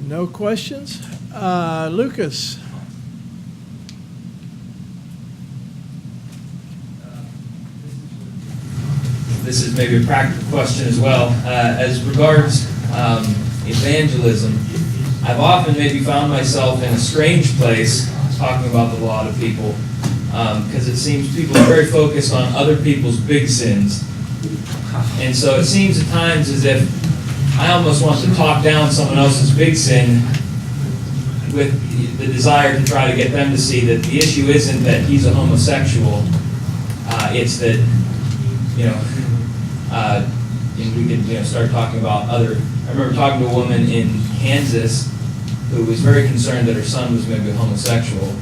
No questions? Lucas? This is maybe a practical question as well. As regards evangelism, I've often maybe found myself in a strange place talking about the law to people because it seems people are very focused on other people's big sins. And so it seems at times as if I almost want to talk down someone else's big sin with the desire to try to get them to see that the issue isn't that he's a homosexual. It's that, and we could start talking about other. I remember talking to a woman in Kansas who was very concerned that her son was maybe homosexual.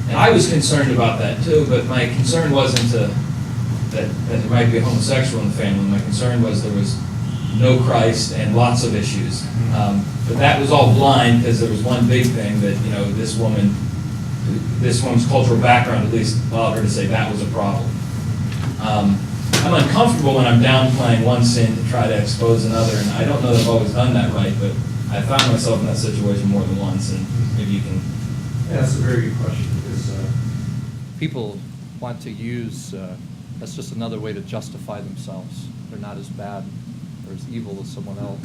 And I was concerned about that too, but my concern wasn't that there might be a homosexual in the family. My concern was there was no Christ and lots of issues. But that was all blind because there was one big thing that, this woman's cultural background at least allowed her to say that was a problem. I'm uncomfortable when I'm downplaying one sin to try to expose another, and I don't know that I've always done that right, but I found myself in that situation more than once, and maybe you can... Yeah, that's a very good question, because people want to use, that's just another way to justify themselves. They're not as bad or as evil as someone else.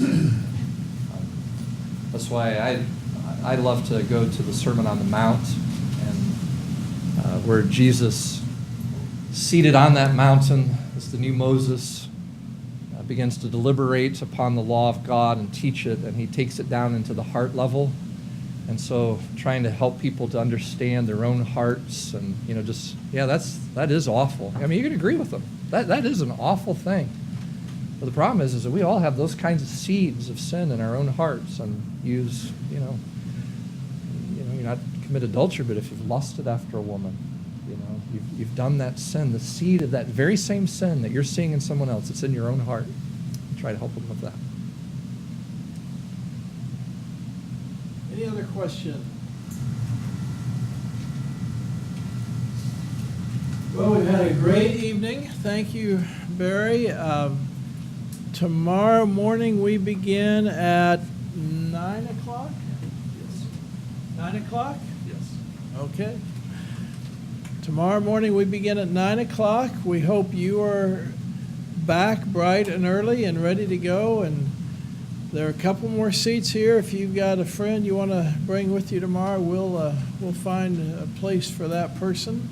That's why I love to go to the Sermon on the Mount, and where Jesus, seated on that mountain as the new Moses, begins to deliberate upon the law of God and teach it, and he takes it down into the heart level. And so trying to help people to understand their own hearts and, that is awful. I mean, you can agree with them. That is an awful thing. But the problem is that we all have those kinds of seeds of sin in our own hearts and you not commit adultery, but if you've lusted after a woman, you've done that sin, the seed of that very same sin that you're seeing in someone else, it's in your own heart. Try to help them with that. Any other question? Well, we've had a great evening. Thank you, Barry. Tomorrow morning we begin at 9 o'clock? Yes. 9 o'clock? Yes. Okay. Tomorrow morning we begin at 9 o'clock. We hope you are back bright and early and ready to go. And there are a couple more seats here. If you've got a friend you want to bring with you tomorrow, we'll find a place for that person.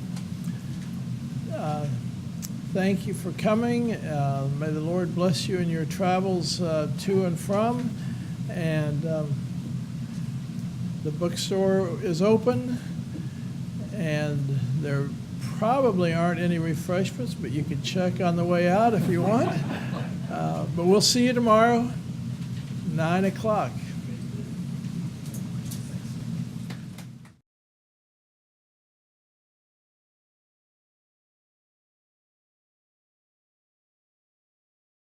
Thank you for coming. May the Lord bless you in your travels to and from. And the bookstore is open. And there probably aren't any refreshments, but you can check on the way out if you want. But we'll see you tomorrow, 9 o'clock.